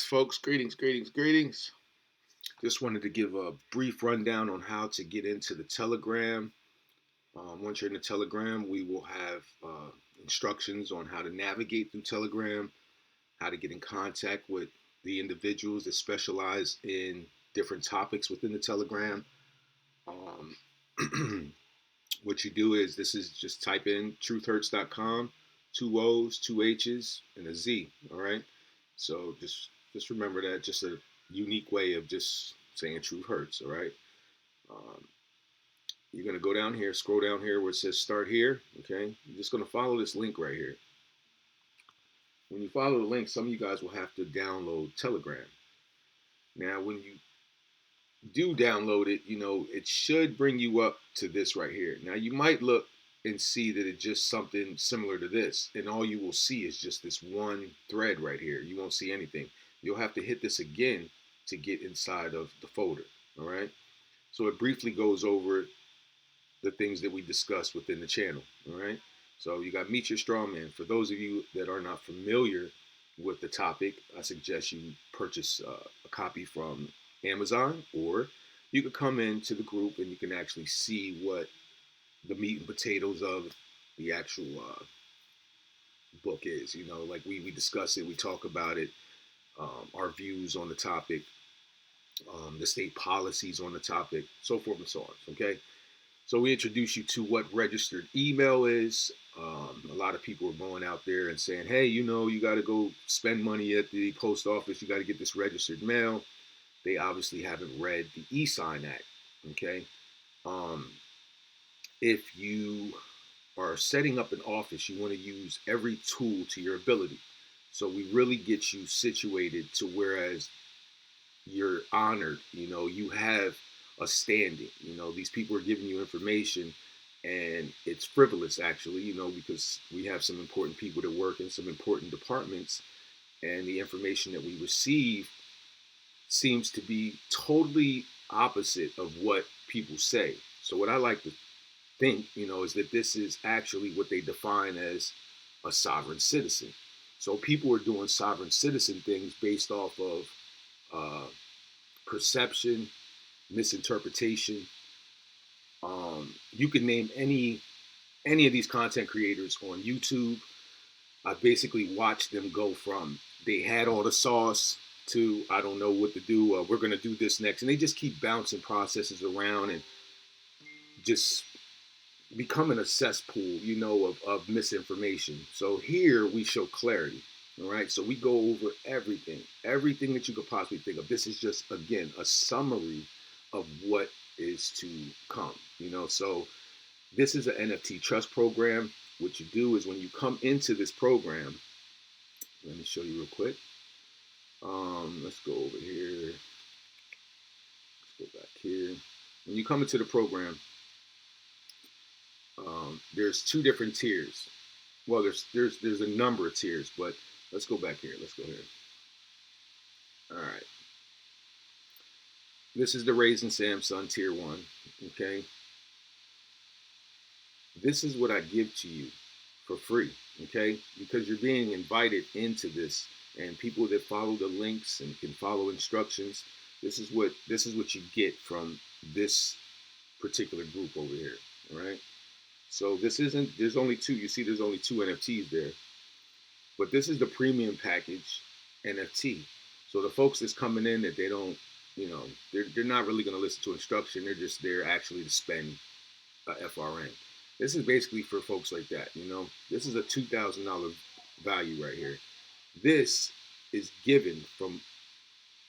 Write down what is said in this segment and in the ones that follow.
folks. Greetings. Just wanted to give a brief rundown on how to get into the Telegram. Once you're in the Telegram, we will have instructions on how to navigate through Telegram, how to get in contact with the individuals that specialize in different topics within the Telegram. What you do is this is just type in truthhurts.com, two O's, two H's, and a Z. All right. So just remember that. Just a unique way of just saying truth hurts. All right. Um, you're gonna go down here, scroll down here where it says start here. Okay. You're just gonna follow this link right here. When you follow the link, some of you guys will have to download Telegram. Now, when you do download it, it should bring you up to this right here. Now, you might look and see that it's just something similar to this, and all you will see is just this one thread right here. You won't see anything. You'll have to hit this again to get inside of the folder. All right. So it briefly goes over the things that we discussed within the channel. All right. So you got Meet Your Straw Man. For those of you that are not familiar with the topic, I suggest you purchase a copy from Amazon, or you could come into the group and you can actually see what the meat and potatoes of the actual book is. Like we discuss it, we talk about it, our views on the topic, the state policies on the topic, so forth and so on. Okay. So we introduce you to what registered email is. A lot of people are going out there and saying, hey, you got to go spend money at the post office. You got to get this registered mail. They obviously haven't read the E-Sign Act. Okay. If you are setting up an office, you want to use every tool to your ability. So we really get you situated to whereas you're honored, you have a standing. These people are giving you information and it's frivolous actually, because we have some important people that work in some important departments, and the information that we receive seems to be totally opposite of what people say. So what I like to think, is that this is actually what they define as a sovereign citizen. So people are doing sovereign citizen things based off of perception, misinterpretation. You can name any of these content creators on YouTube. I basically watched them go from they had all the sauce to I don't know what to do. We're gonna do this next, and they just keep bouncing processes around and just becoming a cesspool, of misinformation. So here we show clarity. All right. So we go over everything that you could possibly think of. This is just, again, a summary of what is to come, So this is an NFT trust program. What you do is when you come into this program, let me show you real quick. Let's go over here. Let's go back here. When you come into the program, there's two different tiers. Well, there's a number of tiers, but let's go back here. Let's go here. All right. This is the Raisin Samsung tier 1. Okay. This is what I give to you for free. Okay, because you're being invited into this, and people that follow the links and can follow instructions. This is what you get from this particular group over here. All right. So this isn't, there's only two, you see there's only two NFTs there, but this is the premium package NFT. So the folks that's coming in that they don't, they're not really going to listen to instruction. They're just there actually to spend a FRN. This is basically for folks like that. This is a $2,000 value right here. This is given from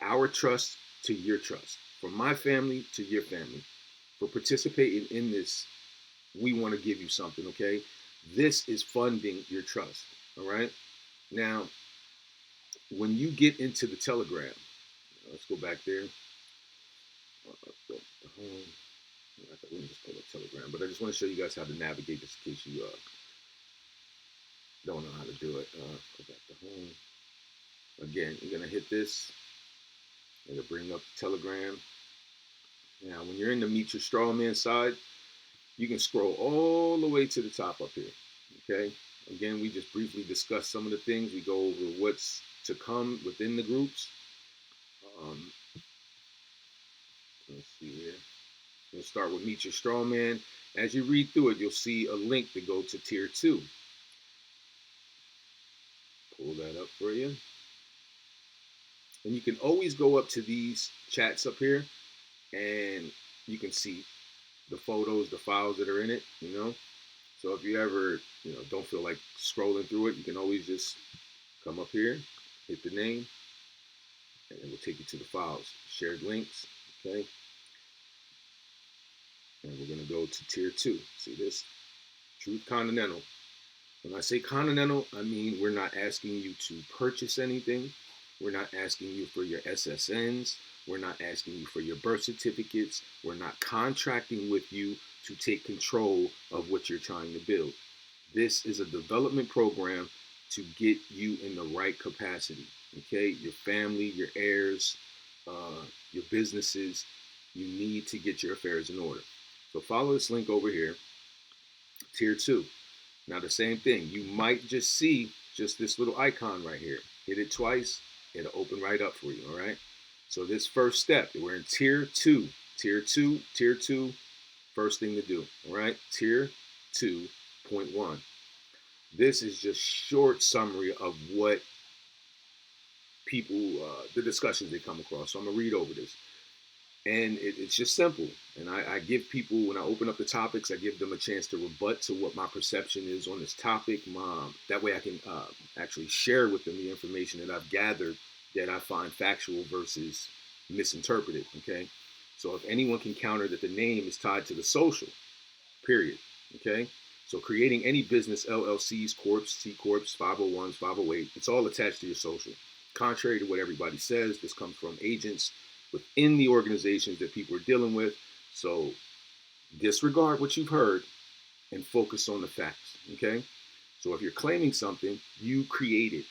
our trust to your trust, from my family to your family. For participating in this, we want to give you something, okay? This is funding your trust, all right? Now, when you get into the Telegram, let's go back there. Let me just pull up Telegram, but I just want to show you guys how to navigate this in case you don't know how to do it. Go back to home. Again, you're going to hit this. It'll bring up the Telegram. Now, when you're in the Meet Your Straw Man side, you can scroll all the way to the top up here. Okay. Again, we just briefly discuss some of the things. We go over what's to come within the groups. Um, let's see here. We'll start with Meet Your Strawman. As you read through it, you'll see a link to go to Tier 2. Pull that up for you. And you can always go up to these chats up here and you can see the photos, the files that are in it, you know. So if you ever, don't feel like scrolling through it, you can always just come up here, hit the name, and it will take you to the files. Shared links, okay? And we're gonna go to Tier 2. See this? Truth Continental. When I say Continental, I mean we're not asking you to purchase anything. We're not asking you for your SSNs. We're not asking you for your birth certificates. We're not contracting with you to take control of what you're trying to build. This is a development program to get you in the right capacity. Okay, your family, your heirs, your businesses, you need to get your affairs in order. So follow this link over here, Tier 2. Now the same thing, you might just see just this little icon right here. Hit it twice, it'll open right up for you, all right? So this first step, we're in Tier 2. Tier 2, Tier 2, first thing to do, all right? Tier 2.1. This is just short summary of what people, the discussions they come across. So I'm gonna read over this. And it's just simple. And I give people, when I open up the topics, I give them a chance to rebut to what my perception is on this topic. That way I can actually share with them the information that I've gathered that I find factual versus misinterpreted, okay? So if anyone can counter that the name is tied to the social, period, okay? So creating any business, LLCs, Corps, C Corps, 501s, 508, it's all attached to your social. Contrary to what everybody says, this comes from agents within the organizations that people are dealing with. So disregard what you've heard and focus on the facts, okay? So if you're claiming something, you create it.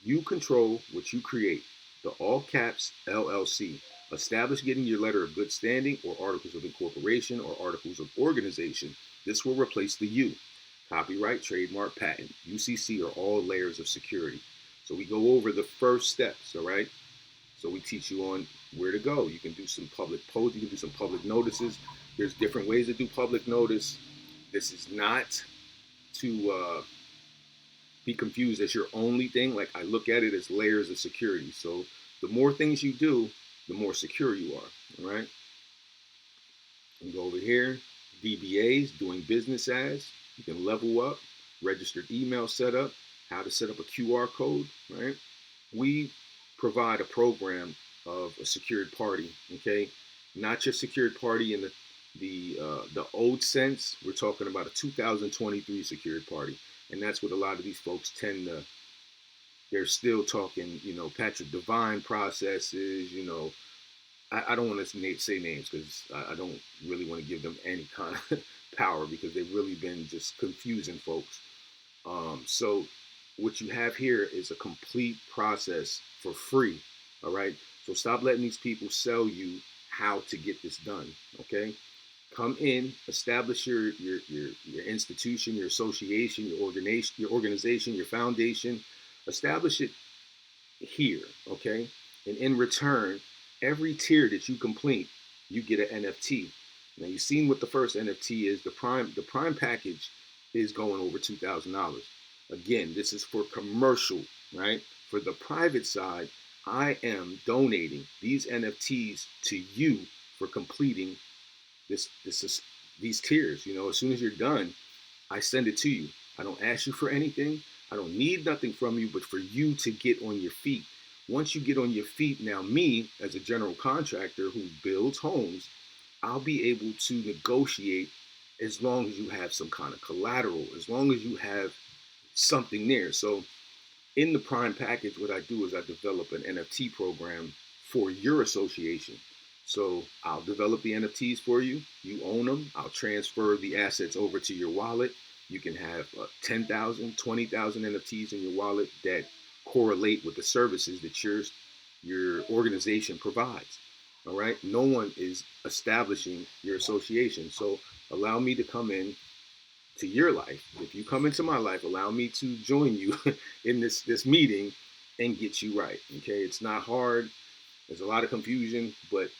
You control what you create. The all caps LLC. Establish getting your letter of good standing or articles of incorporation or articles of organization. This will replace the U. Copyright, trademark, patent, UCC are all layers of security. So we go over the first steps, all right? So we teach you on where to go. You can do some public posts, you can do some public notices. There's different ways to do public notice. This is not to be confused as your only thing. Like, I look at it as layers of security. So the more things you do, the more secure you are, all right? And go over here, DBAs, doing business as. You can level up, registered email setup, how to set up a QR code, right? We provide a program of a secured party, okay? Not your secured party in the old sense. We're talking about a 2023 secured party. And that's what a lot of these folks tend to, they're still talking, Patrick Devine processes, I don't want to say names because I don't really want to give them any kind of power because they've really been just confusing folks. So what you have here is a complete process for free, all right? So stop letting these people sell you how to get this done, okay? Come in, establish your institution, your association, your organization, your foundation. Establish it here, okay? And in return, every tier that you complete, you get an NFT. Now you've seen what the first NFT is. The prime package is going over $2,000. Again, this is for commercial, right? For the private side, I am donating these NFTs to you for completing these tiers. As soon as you're done, I send it to you. I don't ask you for anything. I don't need nothing from you, but for you to get on your feet. Once you get on your feet, now me, as a general contractor who builds homes, I'll be able to negotiate as long as you have some kind of collateral, as long as you have something there. So in the prime package, what I do is I develop an NFT program for your association. So I'll develop the NFTs for you. You own them. I'll transfer the assets over to your wallet. You can have 10,000, 20,000 NFTs in your wallet that correlate with the services that your organization provides. All right. No one is establishing your association. So allow me to come in to your life. If you come into my life, allow me to join you in this meeting and get you right. Okay. It's not hard. There's a lot of confusion, but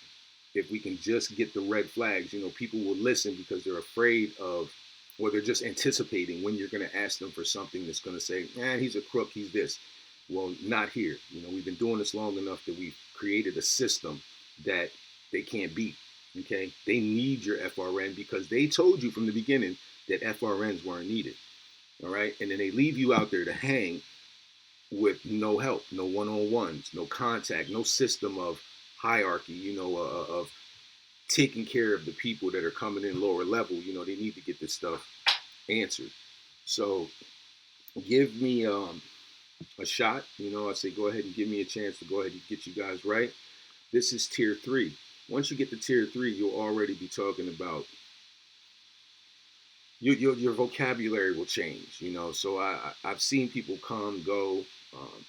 if we can just get the red flags, people will listen because they're afraid of, or they're just anticipating when you're going to ask them for something that's going to say, he's a crook, he's this. Well, not here. We've been doing this long enough that we've created a system that they can't beat. Okay, they need your FRN because they told you from the beginning that FRNs weren't needed. All right, and then they leave you out there to hang with no help, no one-on-ones, no contact, no system of hierarchy, of taking care of the people that are coming in lower level. They need to get this stuff answered. So give me a shot. I say go ahead and give me a chance to go ahead and get you guys right. This is tier 3. Once you get to tier 3, you'll already be talking about your vocabulary will change. So I've seen people come, go,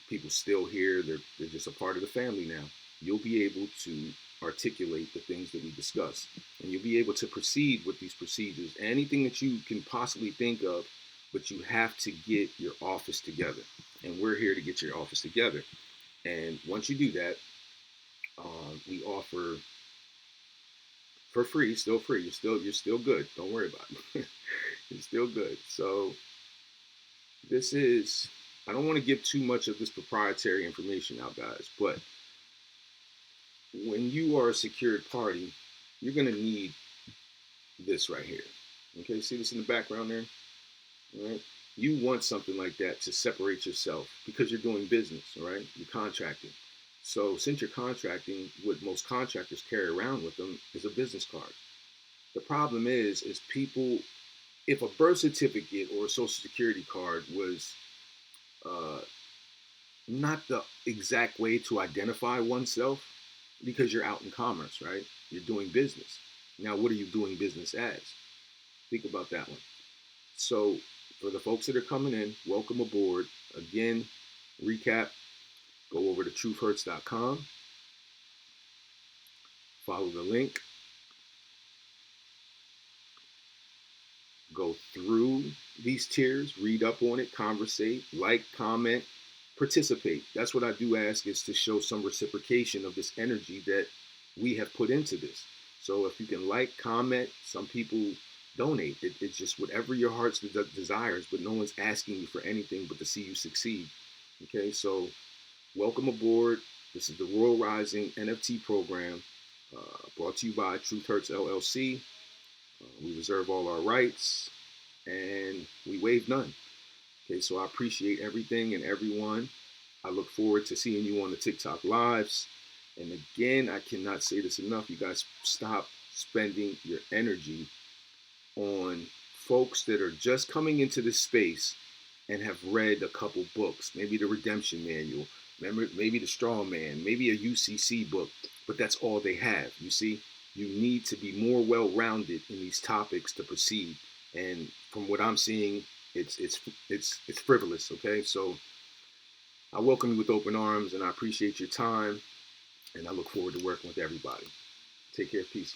people still here. They're just a part of the family now. You'll be able to articulate the things that we discuss, and you'll be able to proceed with these procedures. Anything that you can possibly think of, but you have to get your office together, and we're here to get your office together. And once you do that, we offer for free, still free. You're still good. Don't worry about it. You're still good. So this is, I don't want to give too much of this proprietary information out, guys, but when you are a secured party, you're going to need this right here. Okay, see this in the background there? All right. You want something like that to separate yourself because you're doing business, all right? You're contracting. So since you're contracting, what most contractors carry around with them is a business card. The problem is people, if a birth certificate or a social security card was not the exact way to identify oneself, because you're out in commerce, right? You're doing business. Now, what are you doing business as? Think about that one. So for the folks that are coming in, welcome aboard. Again, recap, go over to truthhurts.com, follow the link, go through these tiers, read up on it, conversate, like, comment, participate. That's what I do ask, is to show some reciprocation of this energy that we have put into this. So if you can like, comment, some people donate. It's just whatever your heart's desires, but no one's asking you for anything but to see you succeed. Okay, so welcome aboard. This is the Royal Rising NFT program, brought to you by Truth Hurts LLC. We reserve all our rights, and we waive none. Okay, so I appreciate everything and everyone. I look forward to seeing you on the TikTok lives. And again, I cannot say this enough. You guys stop spending your energy on folks that are just coming into this space and have read a couple books, maybe the Redemption Manual, maybe the Straw Man, maybe a UCC book, but that's all they have. You see, you need to be more well-rounded in these topics to proceed. And from what I'm seeing, it's frivolous. Okay, so I welcome you with open arms, and I appreciate your time, and I look forward to working with everybody. Take care. Peace.